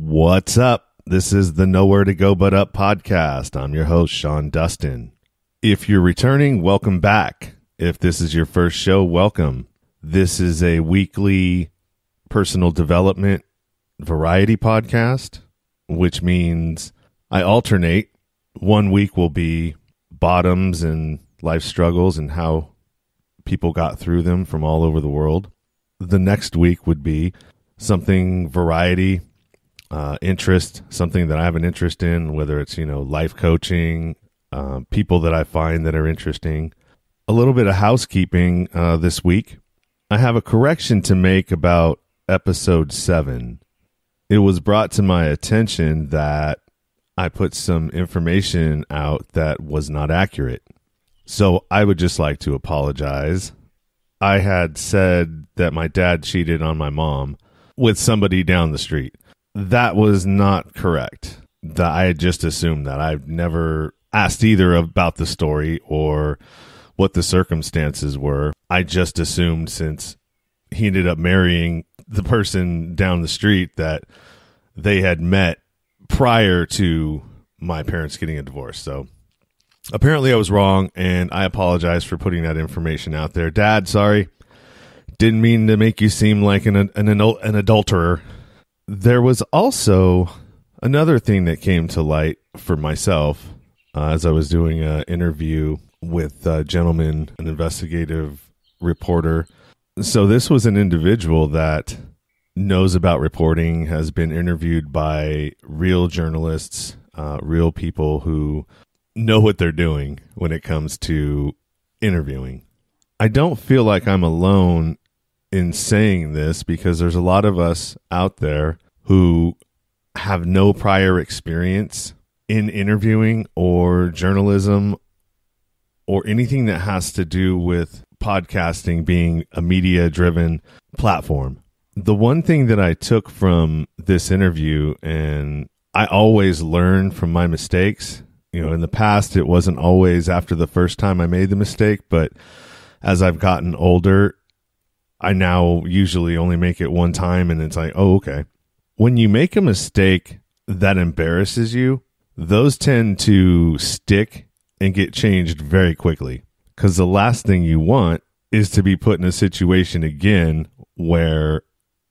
What's up? This is the Nowhere to Go But Up podcast. I'm your host, Sean Dustin. If you're returning, welcome back. If this is your first show, welcome. This is a weekly personal development variety podcast, which means I alternate. One week will be bottoms and life struggles and how people got through them from all over the world. The next week would be something variety, interest, something that I have an interest in, whether it's, life coaching, people that I find that are interesting. A little bit of housekeeping this week. I have a correction to make about episode 7. It was brought to my attention that I put some information out that was not accurate. So I would just like to apologize. I had said that my dad cheated on my mom with somebody down the street. That was not correct. I had just assumed that. I've never asked either about the story or what the circumstances were. I just assumed since he ended up marrying the person down the street that they had met prior to my parents getting a divorce. So apparently I was wrong, and I apologize for putting that information out there. Dad, sorry. Didn't mean to make you seem like an adulterer. There was also another thing that came to light for myself as I was doing an interview with a gentleman, an investigative reporter. So this was an individual that knows about reporting, has been interviewed by real journalists, real people who know what they're doing when it comes to interviewing. I don't feel like I'm alone in saying this because there's a lot of us out there who have no prior experience in interviewing or journalism or anything that has to do with podcasting being a media-driven platform. The one thing that I took from this interview, and I always learn from my mistakes. In the past, it wasn't always after the first time I made the mistake, but as I've gotten older, I now usually only make it one time, and it's like, oh, okay. When you make a mistake that embarrasses you, those tend to stick and get changed very quickly, because the last thing you want is to be put in a situation again where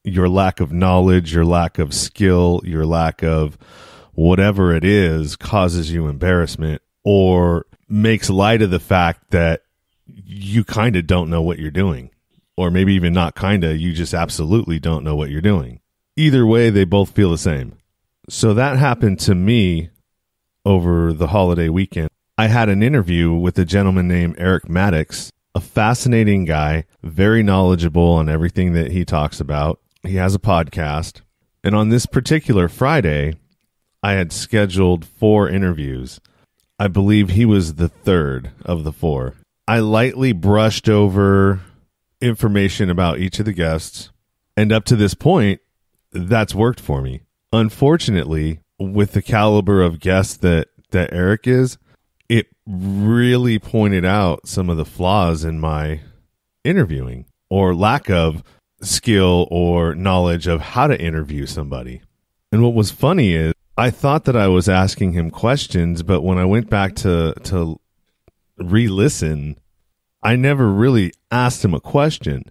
your lack of knowledge, your lack of skill, your lack of whatever it is causes you embarrassment or makes light of the fact that you kind of don't know what you're doing. Or maybe even not kind of, you just absolutely don't know what you're doing. Either way, they both feel the same. So that happened to me over the holiday weekend. I had an interview with a gentleman named Eric Maddox, a fascinating guy, very knowledgeable on everything that he talks about. He has a podcast. And on this particular Friday, I had scheduled 4 interviews. I believe he was the third of the 4. I lightly brushed over information about each of the guests, and up to this point, that's worked for me. Unfortunately, with the caliber of guests that Eric is, it really pointed out some of the flaws in my interviewing or lack of skill or knowledge of how to interview somebody. And what was funny is I thought that I was asking him questions, but when I went back to re-listen, I never really asked him a question.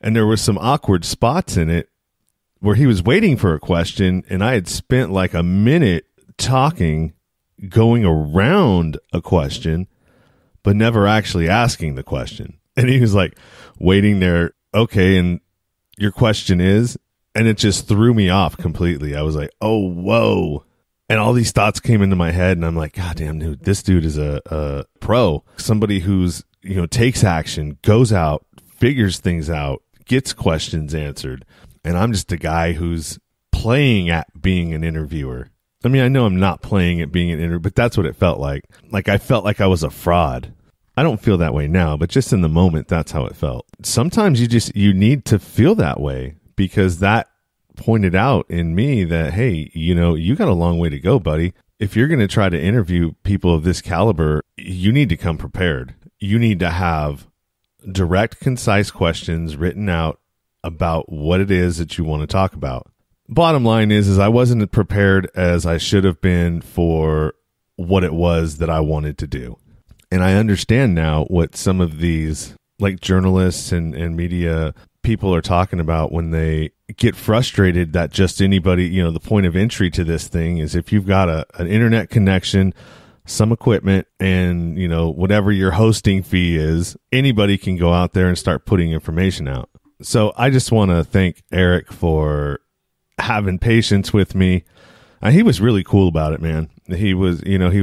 And there were some awkward spots in it where he was waiting for a question, and I had spent like a minute talking, going around a question, but never actually asking the question. And he was like waiting there, okay, and your question is? And it just threw me off completely. I was like, oh, whoa. And all these thoughts came into my head, and I'm like, God damn, dude, this dude is a pro. Somebody who's, takes action, goes out, figures things out, gets questions answered. And I'm just a guy who's playing at being an interviewer. I mean, I know I'm not playing at being an interviewer, but that's what it felt like. Like I felt like I was a fraud. I don't feel that way now, but just in the moment, that's how it felt. Sometimes you need to feel that way, because that pointed out in me that, hey, you got a long way to go, buddy. If you're going to try to interview people of this caliber, you need to come prepared. You need to have direct, concise questions written out about what it is that you want to talk about. bottom line is I wasn't prepared as I should have been for what it was that I wanted to do. And I understand now what some of these like journalists and media people are talking about when they get frustrated that just anybody, you know, the point of entry to this thing is if you've got an internet connection, some equipment, and, you know, whatever your hosting fee is, anybody can go out there and start putting information out. So I just want to thank Eric for having patience with me. He was really cool about it, man. He was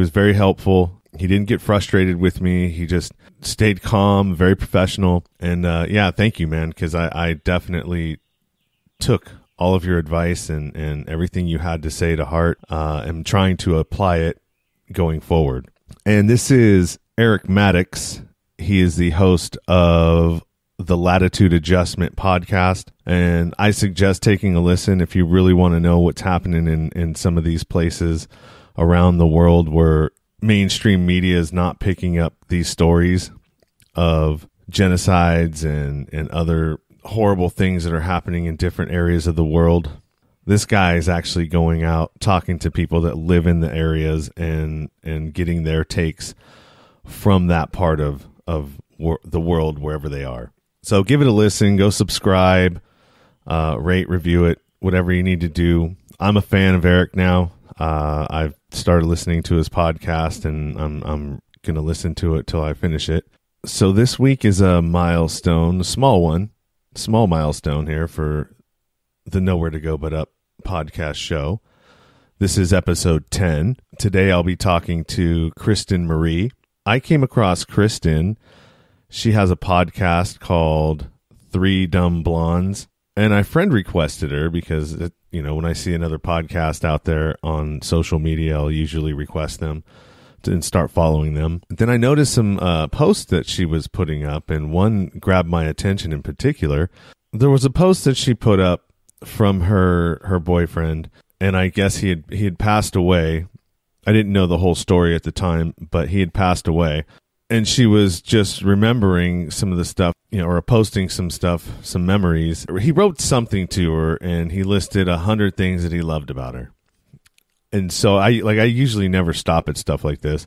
very helpful. He didn't get frustrated with me. He just stayed calm, very professional. And yeah, thank you, man, because I definitely took all of your advice and everything you had to say to heart. I'm trying to apply it going forward. And this is Eric Maddox. He is the host of the Latitude Adjustment podcast. And I suggest taking a listen if you really want to know what's happening in some of these places around the world where mainstream media is not picking up these stories of genocides and other horrible things that are happening in different areas of the world. This guy is actually going out talking to people that live in the areas and getting their takes from that part of the world wherever they are. So give it a listen, go subscribe, rate, review it, whatever you need to do. I'm a fan of Eric now. I've started listening to his podcast, and I'm going to listen to it till I finish it. So this week is a milestone, a small milestone here for the Nowhere to Go But Up podcast show. This is episode 10. Today I'll be talking to Kristin Marie. I came across Kristin. She has a podcast called Three Dumb Blondes, and I friend requested her because, when I see another podcast out there on social media, I'll usually request them and start following them. Then I noticed some posts that she was putting up, and one grabbed my attention in particular. There was a post that she put up from her boyfriend, and I guess he had passed away. I didn't know the whole story at the time, but he had passed away. And she was just remembering some of the stuff, or posting some stuff, some memories. He wrote something to her, and he listed 100 things that he loved about her. And so I usually never stop at stuff like this.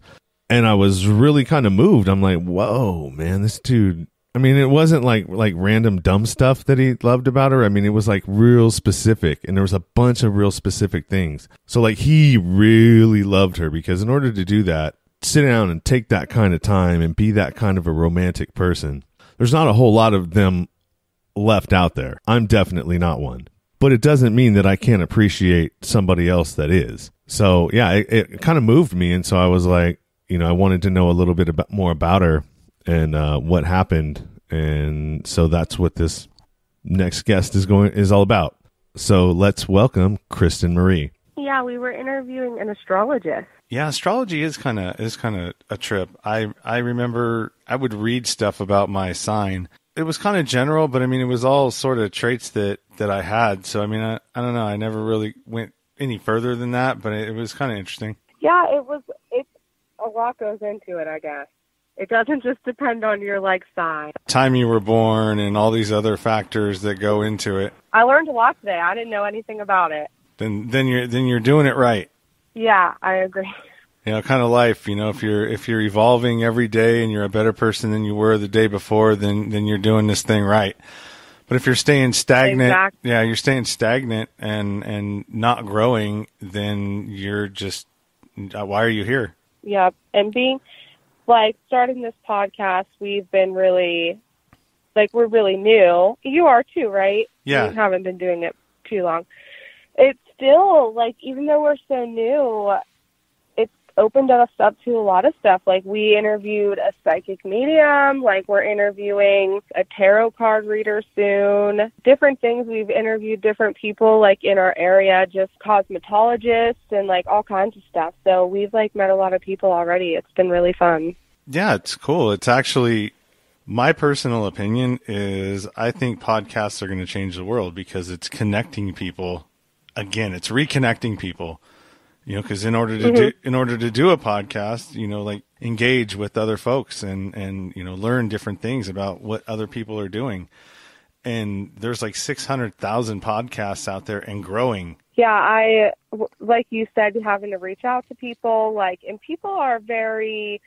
And I was really kind of moved. I'm like, whoa, man, this dude. I mean, it wasn't like random dumb stuff that he loved about her. I mean, it was like real specific, and there was a bunch of real specific things. So like he really loved her, because in order to do that, sit down and take that kind of time and be that kind of a romantic person, there's not a whole lot of them left out there. I'm definitely not one. But it doesn't mean that I can't appreciate somebody else that is. So yeah, it kind of moved me. And so I was like, I wanted to know a little bit more about her and what happened. And so that's what this next guest is all about. So let's welcome Kristin Marie. Yeah, we were interviewing an astrologist. Yeah, astrology is kind of a trip. I remember I would read stuff about my sign. It was kind of general, but I mean, it was all sort of traits that I had. So I mean, I don't know. I never really went any further than that, but it was kind of interesting. Yeah, it's a lot goes into it, I guess. It doesn't just depend on your sign. Time you were born and all these other factors that go into it. I learned a lot today. I didn't know anything about it. Then you're doing it right. Yeah, I agree. Kind of life, if you're evolving every day and you're a better person than you were the day before, then you're doing this thing right. But if you're staying stagnant, exactly. Yeah, you're staying stagnant and not growing, then you're just, why are you here? Yep. And being, starting this podcast, we've been really, we're really new. You are too, right? Yeah. We haven't been doing it too long. It's still, even though we're so new, it's opened us up to a lot of stuff. We interviewed a psychic medium, we're interviewing a tarot card reader soon. Different things. We've interviewed different people, in our area, just cosmetologists and, all kinds of stuff. So we've, met a lot of people already. It's been really fun. Yeah, it's cool. It's actually, my personal opinion is I think podcasts are going to change the world because it's connecting people. Again, it's reconnecting people, because in order to do a podcast, engage with other folks and learn different things about what other people are doing. and there's like 600,000 podcasts out there and growing. Yeah, like you said, having to reach out to people, and people are very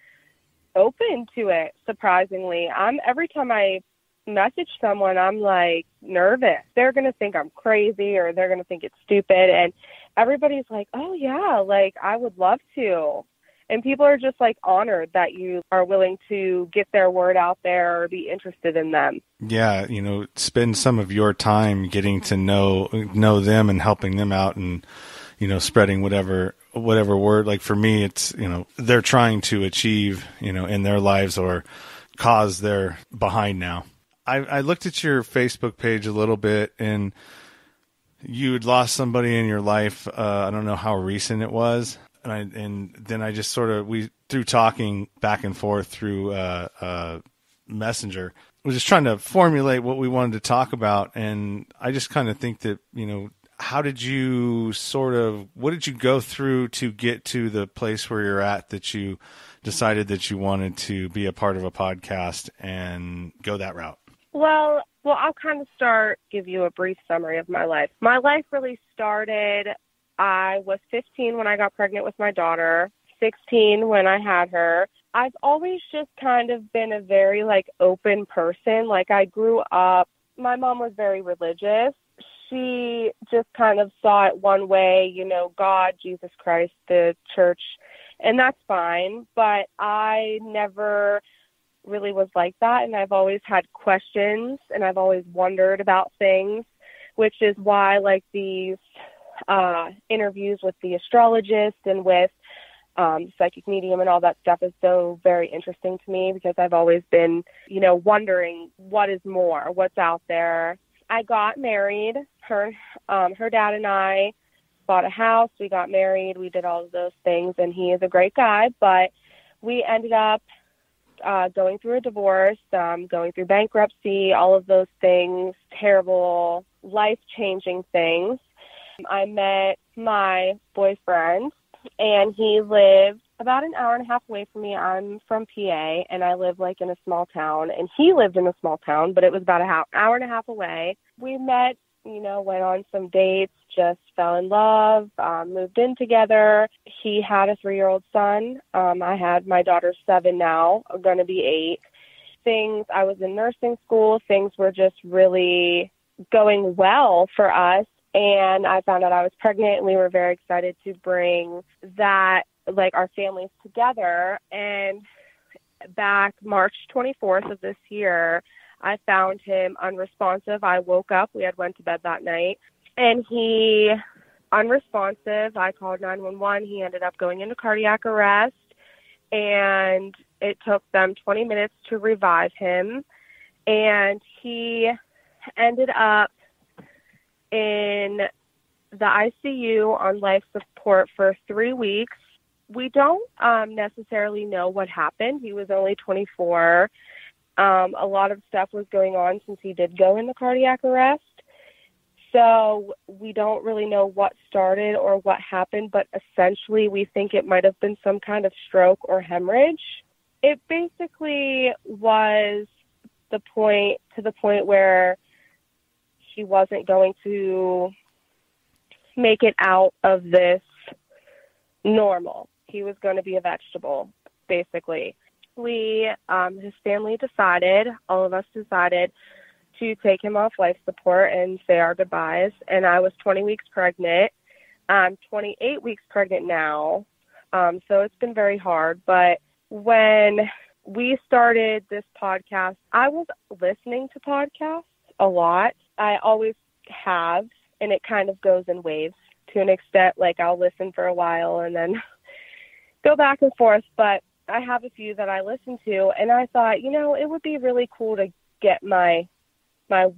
open to it, surprisingly. Every time I message someone, I'm like nervous. They're going to think I'm crazy or they're going to think it's stupid. And everybody's like, oh yeah, I would love to. And people are just honored that you are willing to get their word out there or be interested in them. Yeah. Spend some of your time getting to know them and helping them out and, spreading whatever word. Like for me, it's, they're trying to achieve, in their lives or cause they're behind now. I looked at your Facebook page a little bit, and you'd lost somebody in your life. I don't know how recent it was. And then I just through talking back and forth through Messenger, I was just trying to formulate what we wanted to talk about. And I just kind of think that, what did you go through to get to the place where you're at, that you decided that you wanted to be a part of a podcast and go that route? Well, I'll kind of give you a brief summary of my life. My life really started, I was 15 when I got pregnant with my daughter, 16 when I had her. I've always just kind of been a very open person. I grew up, my mom was very religious. She just kind of saw it one way, God, Jesus Christ, the church, and that's fine. But I never really was like that, and I've always had questions, and I've always wondered about things, which is why these interviews with the astrologist and with psychic medium and all that stuff is so very interesting to me, because I've always been, wondering what is more, what's out there. I got married. Her dad and I bought a house. We got married. We did all of those things, and he is a great guy, but we ended up going through a divorce, going through bankruptcy, all of those things, terrible, life-changing things. I met my boyfriend, and he lived about an hour and a half away from me. I'm from PA, and I live in a small town, and he lived in a small town, but it was about an hour and a half away. We met, went on some dates, just fell in love, moved in together. He had a 3-year-old son. I had my daughter's 7 now, going to be 8. I was in nursing school. Things were just really going well for us. And I found out I was pregnant, and we were very excited to bring that, our families together. And back March 24th of this year, I found him unresponsive. I woke up. We had went to bed that night, and he unresponsive. I called 911. He ended up going into cardiac arrest, and it took them 20 minutes to revive him. And he ended up in the ICU on life support for 3 weeks. We don't necessarily know what happened. He was only 24. A lot of stuff was going on since he did go into cardiac arrest. So we don't really know what started or what happened, but essentially we think it might have been some kind of stroke or hemorrhage. It basically was to the point where he wasn't going to make it out of this normal. He was going to be a vegetable, basically. His family decided, all of us decided, to take him off life support and say our goodbyes. And I was 20 weeks pregnant. I'm 28 weeks pregnant now. So it's been very hard. But when we started this podcast, I was listening to podcasts a lot. I always have, and it kind of goes in waves to an extent. I'll listen for a while and then go back and forth. But I have a few that I listen to, and I thought, it would be really cool to get my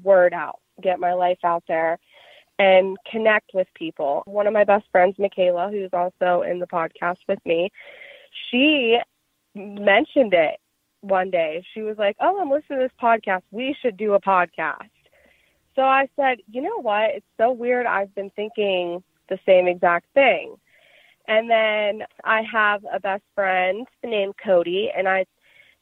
word out, get my life out there, and connect with people. One of my best friends, Michaela, who's also in the podcast with me, she mentioned it one day. She was like, oh, I'm listening to this podcast. We should do a podcast. So I said, you know what? It's so weird. I've been thinking the same exact thing. And then I have a best friend named Cody, and I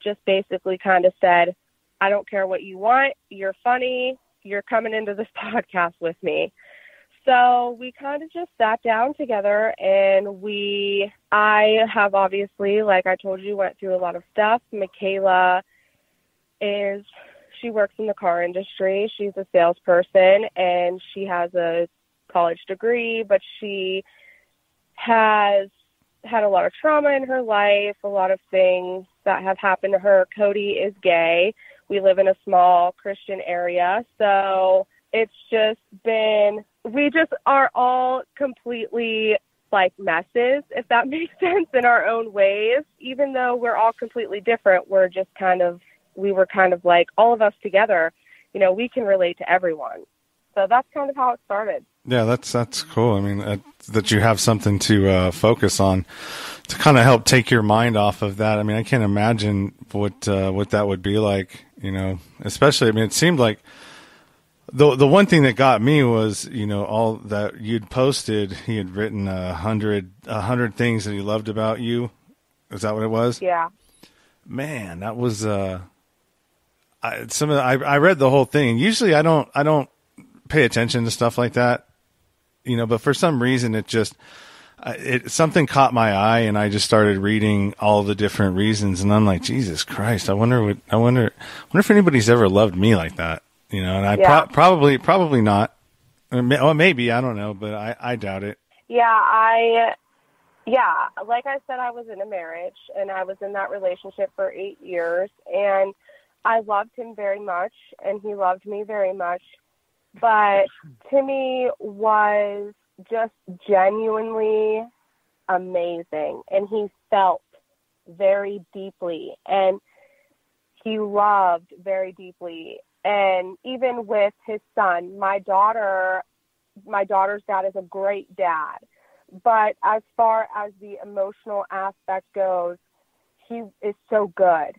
just basically kind of said, I don't care what you want. You're funny. you're coming into this podcast with me. So we kind of just sat down together, and I have obviously, like I told you, went through a lot of stuff. Michaela she works in the car industry. She's a salesperson, and she has a college degree, but she has had a lot of trauma in her life, a lot of things that have happened to her. Cody is gay. We live in a small Christian area, so it's just been, we just are all completely like messes, if that makes sense, in our own ways. Even though we're all completely different, we were kind of like, all of us together, we can relate to everyone. So that's kind of how it started. Yeah, that's cool. I mean, that you have something to focus on to kind of help take your mind off of that. I mean, I can't imagine what that would be like, especially, I mean, it seemed like the one thing that got me was, all that you'd posted, he had written 100 things that he loved about you. Is that what it was? Yeah. Man, that was, I read the whole thing. Usually I don't pay attention to stuff like that, but for some reason something caught my eye, and I just started reading all the different reasons, and I'm like, Jesus Christ, I wonder if anybody's ever loved me like that, and I probably not. Well, maybe, I don't know, but I doubt it. Yeah, like I said, I was in a marriage, and I was in that relationship for 8 years, and I loved him very much, and he loved me very much. But Timmy was just genuinely amazing, and he felt very deeply, and he loved very deeply. And even with his son, my daughter's dad is a great dad. But as far as the emotional aspect goes, he is so good.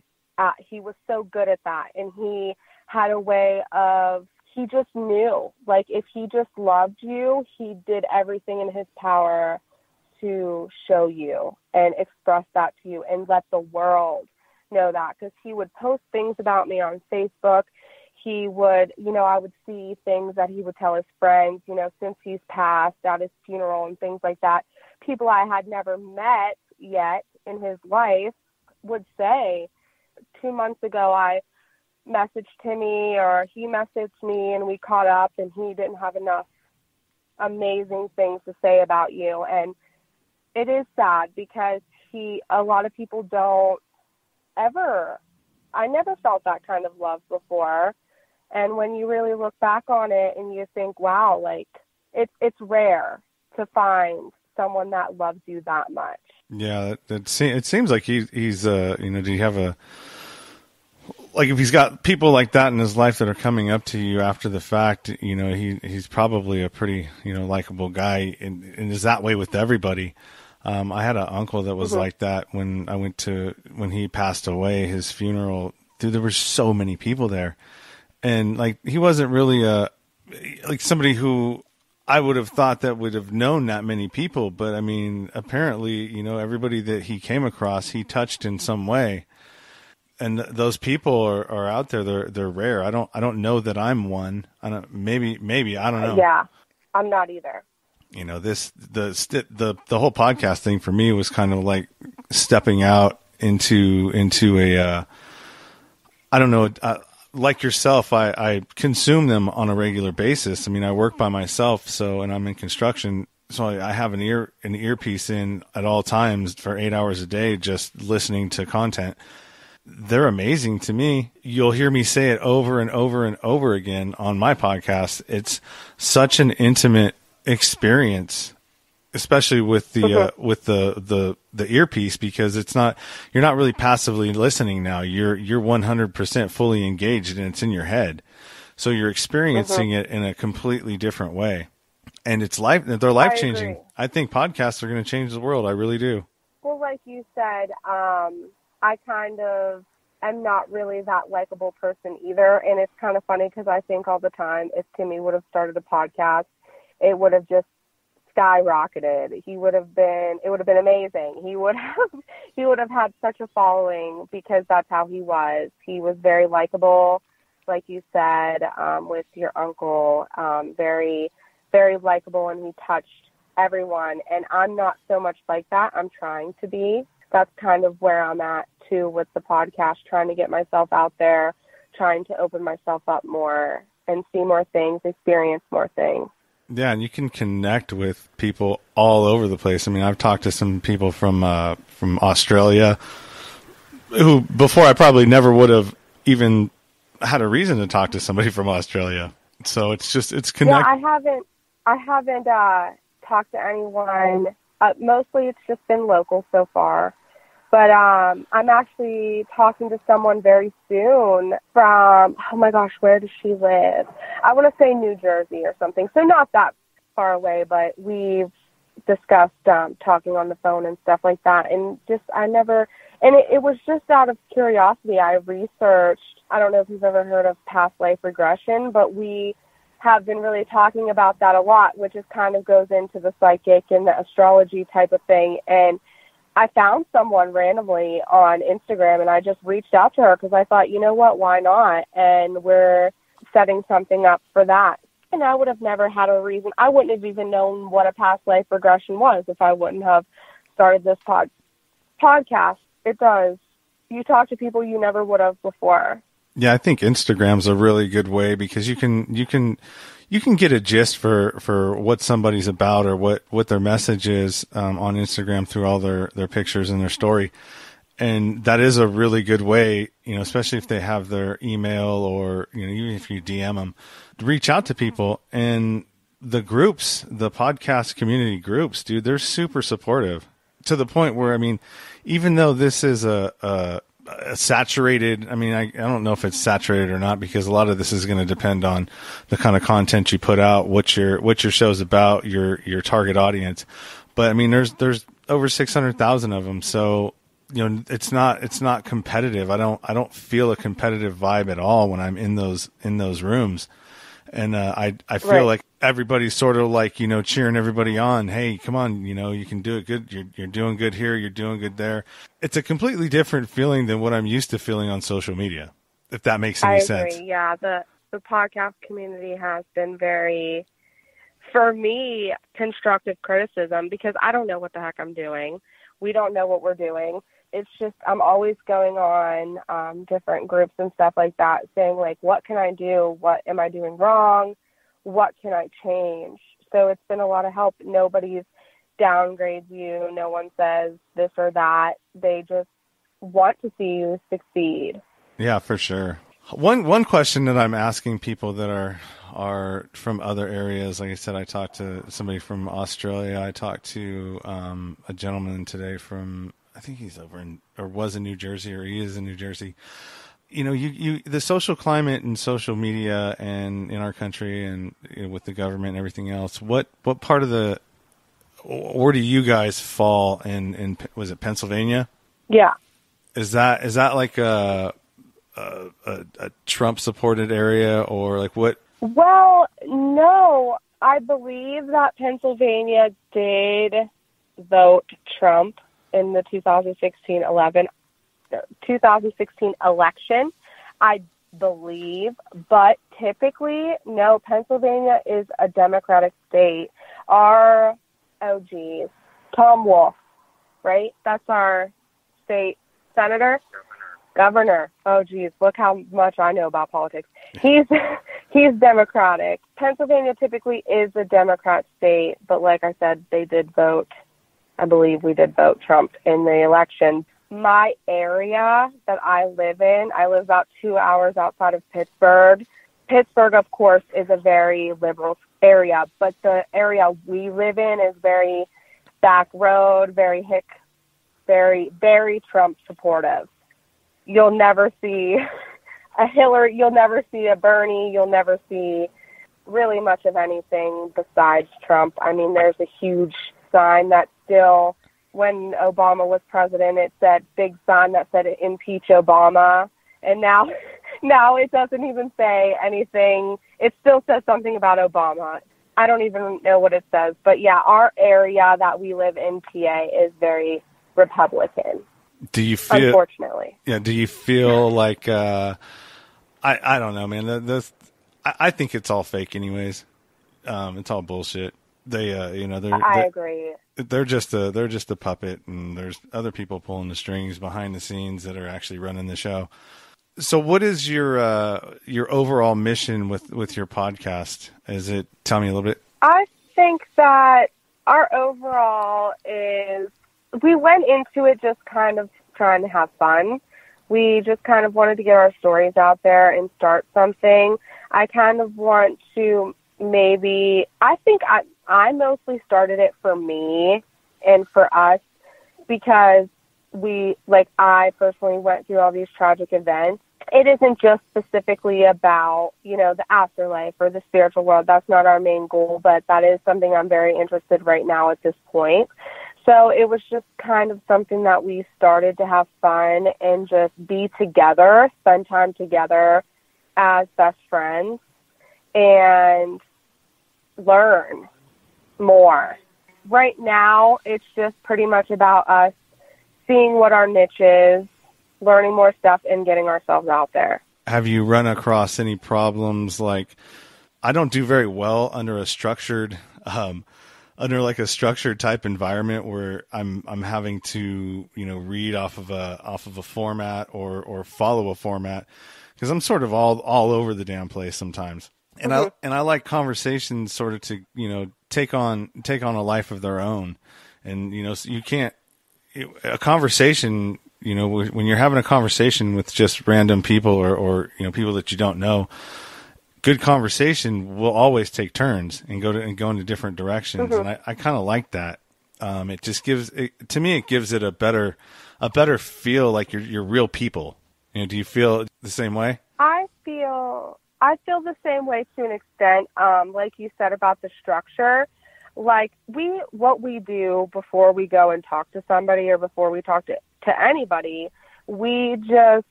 He was so good at that. And he had a way of, he just knew, like, if he just loved you, he did everything in his power to show you and express that to you and let the world know that. Because he would post things about me on Facebook. He would, I would see things that he would tell his friends, since he's passed, at his funeral and things like that. People I had never met yet in his life would say, 2 months ago, I messaged Timmy, or he messaged me, and we caught up, and he didn't have enough amazing things to say about you. And it is sad because a lot of people don't ever, I never felt that kind of love before. And when you really look back on it and you think, wow, like it's rare to find someone that loves you that much. Yeah, it seems like he's do you have like if he's got people like that in his life that are coming up to you after the fact, he's probably a pretty, likable guy, and is that way with everybody. I had an uncle that was like that when when he passed away, his funeral. Dude, there were so many people there, and like he wasn't really like somebody who I would have thought that would have known that many people, but I mean, apparently, everybody that he came across, he touched in some way. And those people are out there. They're rare. I don't know that I'm one. Maybe I don't know. Yeah, I'm not either. The whole podcast thing for me was kind of like stepping out into a I don't know, like yourself, I consume them on a regular basis. I mean, I work by myself, and I'm in construction, so I have an earpiece in at all times for 8 hours a day, just listening to content. They're amazing to me. You'll hear me say it over and over and over again on my podcast. It's such an intimate experience, especially with the earpiece, because you're not really passively listening now. You're 100% fully engaged, and it's in your head. So you're experiencing it in a completely different way. And they're life changing. I think podcasts are going to change the world. I really do. Well, like you said, I kind of am not really that likable person either. And it's kind of funny because I think all the time, if Timmy would have started a podcast, it would have just skyrocketed. It would have been amazing. He would have had such a following because that's how he was. He was very likable. like you said, with your uncle, very, very likable, and he touched everyone. And I'm not so much like that. I'm trying to be. That's kind of where I'm at, too, with the podcast, trying to get myself out there, trying to open myself up more and see more things, experience more things. Yeah, and you can connect with people all over the place. I mean, I've talked to some people from Australia who before I probably never would have even had a reason to talk to somebody from Australia. So it's connect. Yeah, I haven't talked to anyone. Mostly it's just been local so far. But I'm actually talking to someone very soon from, oh my gosh, where does she live? I want to say New Jersey or something. So not that far away, but we've discussed talking on the phone and stuff like that. And it was just out of curiosity. I researched, I don't know if you've ever heard of past life regression, but we have been really talking about that a lot, which is kind of goes into the psychic and the astrology type of thing. And I found someone randomly on Instagram, and I just reached out to her because I thought, you know what, why not? And we're setting something up for that. And I would have never had a reason. I wouldn't have even known what a past life regression was if I wouldn't have started this podcast. It does. You talk to people you never would have before. Yeah, I think Instagram's a really good way because you can get a gist for what somebody's about or what their message is on Instagram through all their pictures and their story. And that is a really good way, especially if they have their email or, even if you DM them, to reach out to people. And the groups, the podcast community groups, dude, they're super supportive to the point where, I mean, even though this is a saturated, I mean, I don't know if it's saturated or not because a lot of this is going to depend on the kind of content you put out, what your show's about, your target audience. But I mean, there's over 600,000 of them. So, it's not competitive. I don't feel a competitive vibe at all when I'm in those rooms. And I feel right. like everybody's sort of like, cheering everybody on. Hey, come on, you can do it good. You're doing good here. You're doing good there. It's a completely different feeling than what I'm used to feeling on social media, if that makes any sense. I agree. Yeah, the podcast community has been very, for me, constructive criticism because I don't know what the heck I'm doing. We don't know what we're doing. It's just I'm always going on different groups and stuff like that saying, like, what can I do? What am I doing wrong? What can I change? So it's been a lot of help. Nobody's downgrades you. No one says this or that. They just want to see you succeed. Yeah, for sure. One question that I'm asking people that are from other areas, like I said, I talked to somebody from Australia. I talked to a gentleman today from, I think he's was in New Jersey, or he is in New Jersey. The social climate and social media and in our country and with the government and everything else, what part of where do you guys fall in was it Pennsylvania? Yeah. Is that like a Trump supported area or like what? Well, no, I believe that Pennsylvania did vote Trump in the 2016 election, I believe, but typically, no, Pennsylvania is a Democratic state. Our OGs, Tom Wolf, right? That's our state senator? Governor. Oh, geez, look how much I know about politics. He's Democratic. Pennsylvania typically is a Democrat state, but like I said, they did vote. I believe we did vote Trump in the election. My area that I live in, I live about 2 hours outside of Pittsburgh. Pittsburgh, of course, is a very liberal area, but the area we live in is very back road, very hick, very, very Trump supportive. You'll never see a Hillary, you'll never see a Bernie, you'll never see really much of anything besides Trump. I mean, there's a huge sign that still, when Obama was president, it said, big sign that said impeach Obama. And now it doesn't even say anything. It still says something about Obama. I don't even know what it says. But yeah, our area that we live in, PA, is very Republican. Do you feel, unfortunately? Yeah. Do you feel like, I I don't know, man. I think it's all fake anyways. It's all bullshit. They, I agree. They're just a puppet, and there's other people pulling the strings behind the scenes that are actually running the show. So what is your overall mission with your podcast? Tell me a little bit. I think that our overall is, we went into it just kind of trying to have fun. We just kind of wanted to get our stories out there and start something. I kind of want to I mostly started it for me and for us because I personally went through all these tragic events. It isn't just specifically about, the afterlife or the spiritual world. That's not our main goal, but that is something I'm very interested right now at this point. So it was just kind of something that we started to have fun and just be together, spend time together as best friends, and learn more. Right now, it's just pretty much about us seeing what our niche is, learning more stuff, and getting ourselves out there. Have you run across any problems? Like, I don't do very well under a structured type environment where I'm having to, read off of a format or follow a format, because I'm sort of all over the damn place sometimes. And I like conversations sort of to, take on a life of their own. And, so you can't, a conversation, when you're having a conversation with just random people or people that you don't know, good conversation will always take turns and go into different directions. Mm-hmm. And I kind of like that. It just gives it a better feel like you're real people. Do you feel the same way? I feel the same way to an extent. Like you said about the structure, like what we do before we go and talk to somebody or before we talk to anybody, we just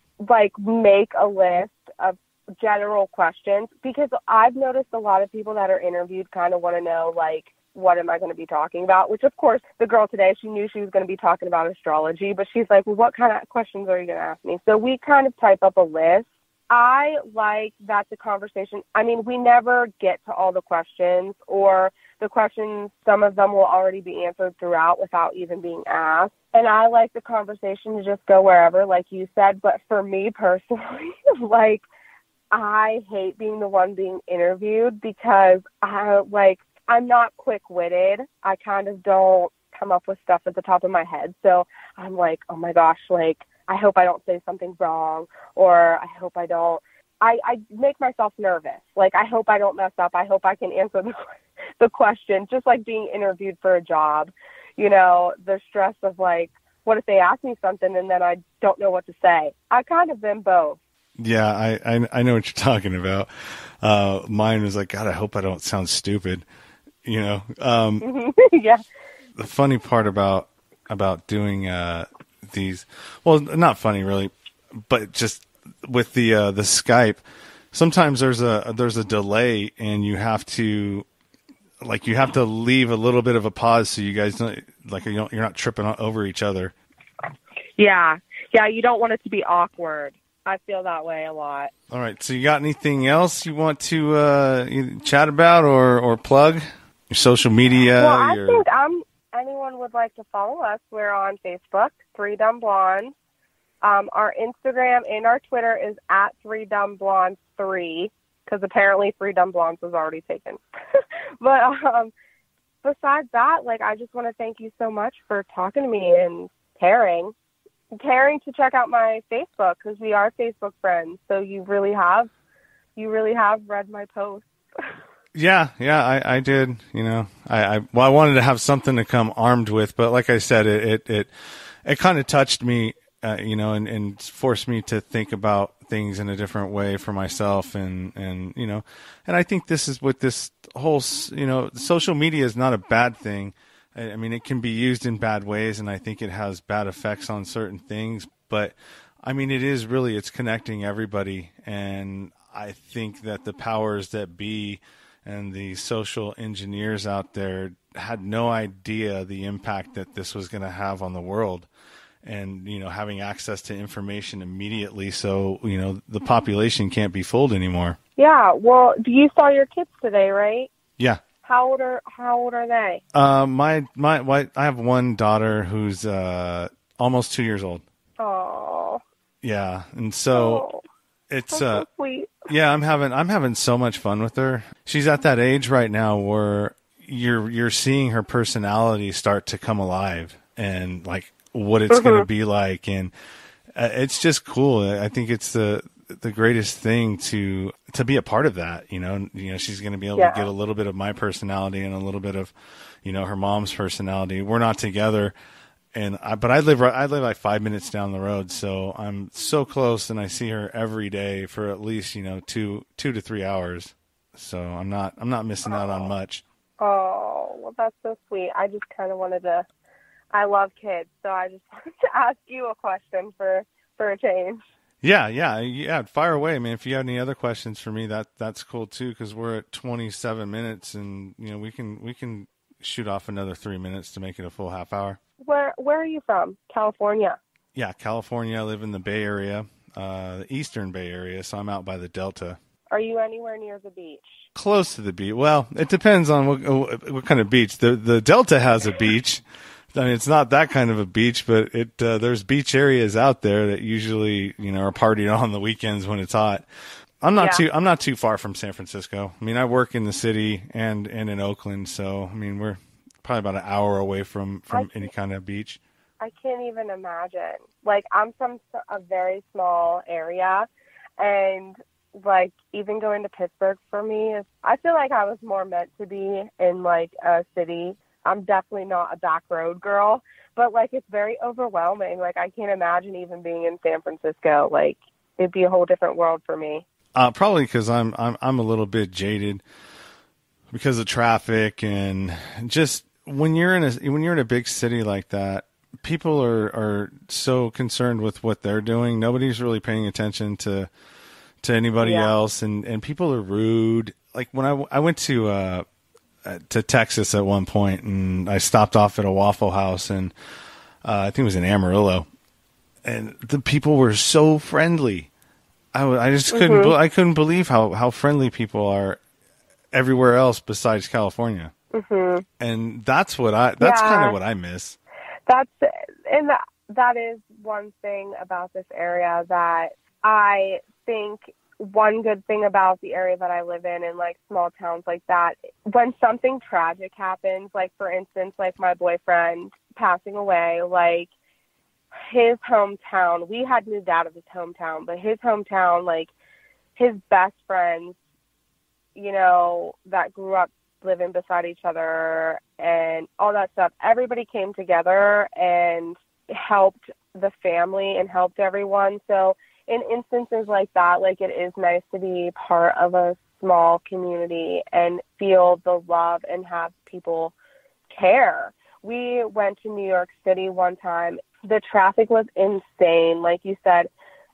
make a list of general questions, because I've noticed a lot of people that are interviewed kind of want to know, what am I going to be talking about? Which, of course, the girl today, she knew she was going to be talking about astrology, but she's like, well, what kind of questions are you going to ask me? So we kind of type up a list. I like that the conversation, we never get to all the questions, or the questions, some of them will already be answered throughout without even being asked. And I like the conversation to just go wherever, like you said. But for me personally, I hate being the one being interviewed, because I'm not quick-witted. I kind of don't come up with stuff at the top of my head. So I'm like, oh my gosh, I hope I don't say something wrong, or I hope I don't. I make myself nervous. I hope I don't mess up. I hope I can answer the question, just like being interviewed for a job. The stress of what if they ask me something and then I don't know what to say? I kind of am both. Yeah, I know what you're talking about. Mine was like, God, I hope I don't sound stupid. Yeah. The funny part about doing these, well, not funny really, but just with the Skype, sometimes there's a delay, and you have to leave a little bit of a pause so you guys don't, you're not tripping over each other. Yeah, you don't want it to be awkward. I feel that way a lot. All right, so you got anything else you want to chat about or plug? Your social media? Well, I think anyone would like to follow us, we're on Facebook, 3 Dumb Blondes. Our Instagram and our Twitter is at 3 Dumb Blondes 3, because apparently 3 Dumb Blondes was already taken. But besides that, I just want to thank you so much for talking to me and caring to check out my Facebook, because we are Facebook friends. So you really have read my posts. Yeah, I did. I wanted to have something to come armed with, but like I said, it kind of touched me, and forced me to think about things in a different way for myself, and I think this is what this whole, social media is not a bad thing. It can be used in bad ways, and I think it has bad effects on certain things, but it's connecting everybody, and I think that the powers that be and the social engineers out there had no idea the impact that this was going to have on the world. and, you know, having access to information immediately. So, you know, the population can't be fooled anymore. Yeah. Well, you saw your kids today, right? Yeah. How old are they? I have one daughter who's almost 2 years old. Oh. Yeah, and so it's so sweet. Yeah, I'm having so much fun with her. She's at that age right now where you're seeing her personality start to come alive, and like what it's going to be like, and it's just cool. I think it's the greatest thing to be a part of that. You know, she's going to be able to get a little bit of my personality and a little bit of, you know, her mom's personality. We're not together, but I live like 5 minutes down the road, so I'm so close, and I see her every day for at least, you know, 2 to 3 hours. So I'm not missing out on much. Oh, well, that's so sweet. I just kind of I love kids, so I just wanted to ask you a question for a change. Yeah. Fire away, man. If you have any other questions for me, that's cool too, because we're at 27 minutes, and you know we can shoot off another 3 minutes to make it a full half hour. Where are you from? California? Yeah, California. I live in the Bay Area, the Eastern Bay Area, so I'm out by the Delta. Are you anywhere near the beach? Close to the beach. Well, it depends on what kind of beach. The Delta has a beach. I mean, it's not that kind of a beach, but there's beach areas out there that usually, you know, are partied on the weekends when it's hot. I'm not too far from San Francisco. I mean, I work in the city and in Oakland, so I mean, we're probably about an hour away from any kind of beach. I can't even imagine. Like, I'm from a very small area, and like even going to Pittsburgh for me I feel like I was more meant to be in like a city. I'm definitely not a back road girl, but like it's very overwhelming. Like I can't imagine even being in San Francisco. Like it'd be a whole different world for me. Probably because I'm a little bit jaded because of traffic, and just when you're in a big city like that, people are so concerned with what they're doing. Nobody's really paying attention to anybody else, and people are rude. Like when I went to Texas at one point, and I stopped off at a Waffle House, and I think it was in Amarillo, and the people were so friendly. I just couldn't believe how friendly people are everywhere else besides California. Mm-hmm. And that's kind of what I miss. That is one thing about this area that I think one good thing about the area that I live in like small towns like that, when something tragic happens, like for instance, like my boyfriend passing away, like his hometown, we had moved out of his hometown, but his hometown, like his best friends, you know, that grew up living beside each other and all that stuff, everybody came together and helped the family and helped everyone. So in instances like that, like it is nice to be part of a small community and feel the love and have people care. We went to New York City one time. The traffic was insane. Like you said,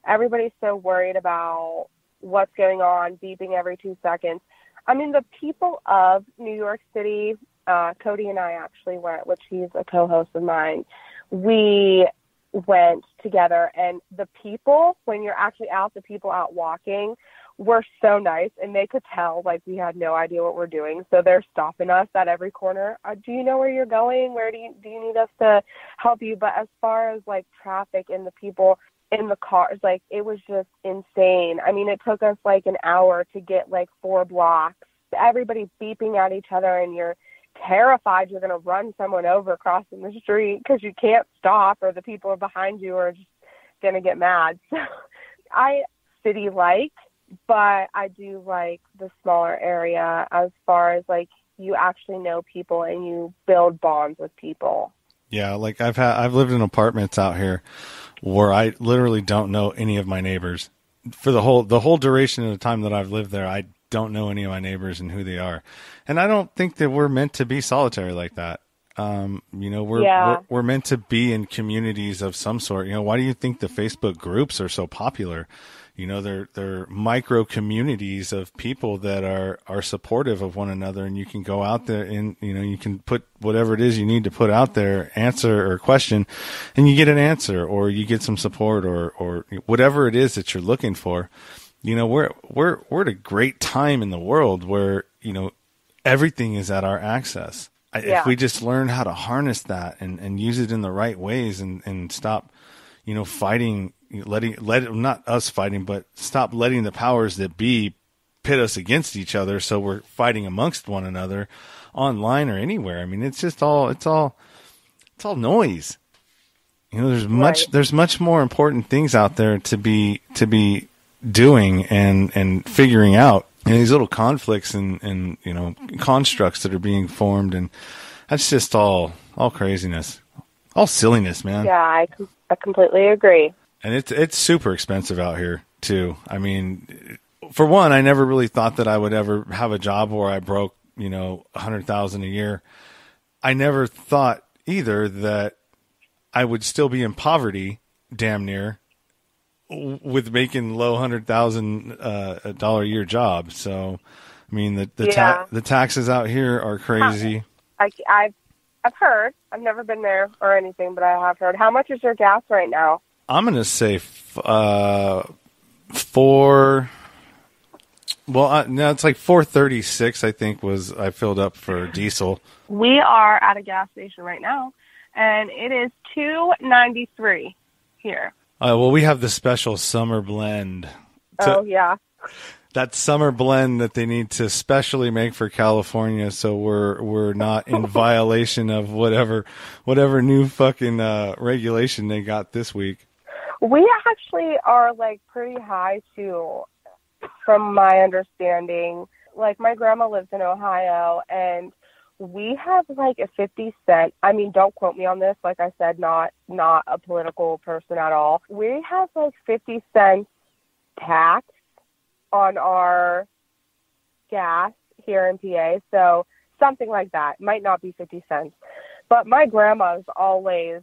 everybody's so worried about what's going on, beeping every 2 seconds. I mean, the people of New York City, Cody and I actually went, which he's a co-host of mine. We went together, and the people, when you're actually out, the people out walking were so nice, and they could tell like we had no idea what we're doing, so they're stopping us at every corner. Do you know where you're going? Where do you need us to help you? But as far as like traffic and the people in the cars, like it was just insane. I mean, it took us like an hour to get like 4 blocks. Everybody beeping at each other, and you're terrified you're going to run someone over crossing the street because you can't stop, or the people behind you are just going to get mad. So I city-like, but I do like the smaller area as far as like you actually know people and you build bonds with people. Yeah, like I've lived in apartments out here where I literally don't know any of my neighbors. For the whole duration of the time that I've lived there, I don't know any of my neighbors and who they are. And I don't think that we're meant to be solitary like that. You know, we're meant to be in communities of some sort. You know, why do you think the Facebook groups are so popular? they're micro communities of people that are supportive of one another, and you can go out there and, you can put whatever it is you need to put out there, answer or question, and you get an answer, or you get some support, or whatever it is that you're looking for. We're at a great time in the world where, everything is at our access. If we just learn how to harness that and use it in the right ways and stop, fighting, not us fighting, but stop letting the powers that be pit us against each other. So we're fighting amongst one another online or anywhere. I mean, it's all noise. There's much more important things out there to be doing and figuring out. And these little conflicts and constructs that are being formed, and that's just all craziness, all silliness, man. Yeah, I completely agree. And it's super expensive out here too. I mean, for one, I never really thought that I would ever have a job where I broke $100,000 a year. I never thought either that I would still be in poverty, damn near, with making low $100,000 a year job. So, I mean, the taxes out here are crazy. I've heard. I've never been there or anything, but I have heard. How much is your gas right now? I'm gonna say no, it's like 436. I think I filled up for diesel. We are at a gas station right now, and it is $2.93 here. Well, we have the special summer blend. Oh, yeah. That summer blend that they need to specially make for California, so we're not in violation of whatever new fucking regulation they got this week. We actually are pretty high too, from my understanding. My grandma lives in Ohio, and we have a 50 cent. I mean, don't quote me on this. Like I said, not a political person at all. We have 50 cents tax on our gas here in PA. So something like that. Might not be 50 cents. But my grandma's always,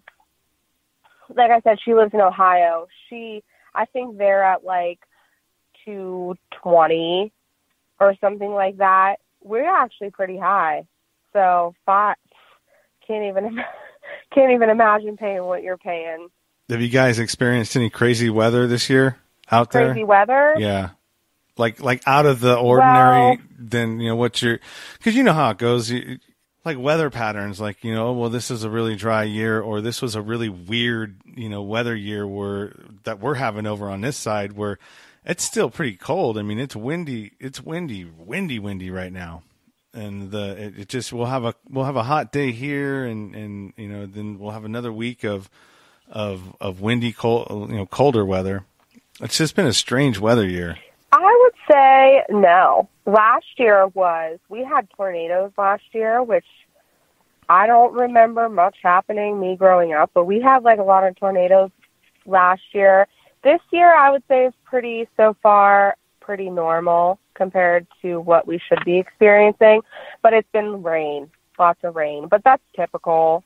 like I said, she lives in Ohio. I think they're at $2.20 or something like that. We're actually pretty high. So can't even imagine paying what you're paying. Have you guys experienced any crazy weather this year out there? Crazy weather? Yeah. Like out of the ordinary, then, because you know how it goes, weather patterns, well, this is a really dry year, or this was a really weird, weather year that we're having over on this side where it's still pretty cold. I mean, it's windy right now. And we'll have a hot day here, and then we'll have another week of windy, cold, colder weather. It's just been a strange weather year. I would say no. Last year we had tornadoes last year, which I don't remember much happening, me growing up, but we had a lot of tornadoes last year. This year, I would say, is pretty normal compared to what we should be experiencing, but it's been rain, lots of rain, but that's typical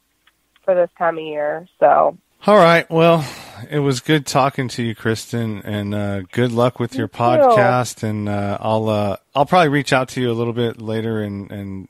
for this time of year. So, all right, well, it was good talking to you, Kristin, and good luck with your podcast. And I'll probably reach out to you a little bit later and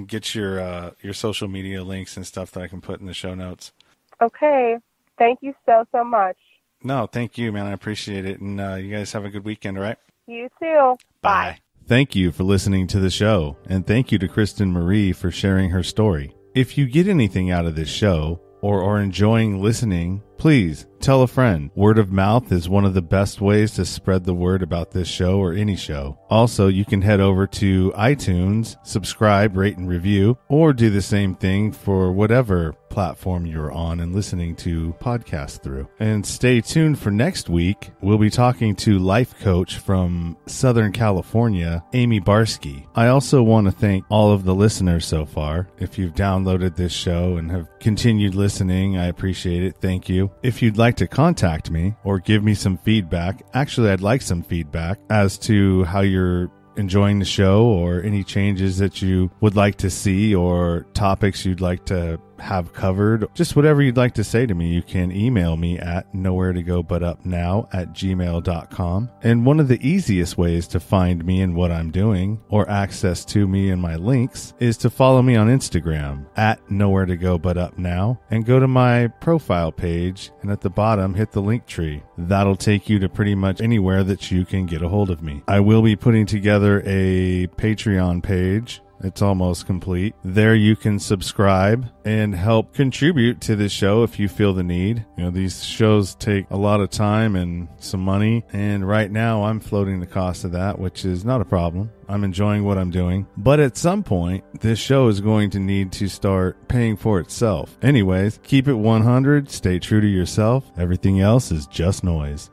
get your social media links and stuff that I can put in the show notes. Okay, thank you so much. No, thank you, man. I appreciate it. And you guys have a good weekend, all right? You too. Bye. Thank you for listening to the show, and thank you to Kristin Marie for sharing her story. If you get anything out of this show or are enjoying listening, please tell a friend. Word of mouth is one of the best ways to spread the word about this show or any show. Also, you can head over to iTunes, subscribe, rate, and review, or do the same thing for whatever platform you're on and listening to podcasts through. And stay tuned for next week. We'll be talking to life coach from Southern California, Amy Barsky. I also want to thank all of the listeners so far. If you've downloaded this show and have continued listening, I appreciate it. Thank you. If you'd like to contact me or give me some feedback, actually, I'd like some feedback as to how you're enjoying the show or any changes that you would like to see or topics you'd like to have covered. Just whatever you'd like to say to me, you can email me at nowheretogobutupnow@gmail.com. And one of the easiest ways to find me and what I'm doing, or access to me and my links, is to follow me on Instagram at nowheretogobutupnow, and go to my profile page, and at the bottom hit the link tree. That'll take you to pretty much anywhere that you can get a hold of me. I will be putting together a Patreon page. It's almost complete. There you can subscribe and help contribute to this show if you feel the need. You know, these shows take a lot of time and some money, and right now I'm floating the cost of that, which is not a problem. I'm enjoying what I'm doing. But at some point, this show is going to need to start paying for itself. Anyways, keep it 100, stay true to yourself. Everything else is just noise.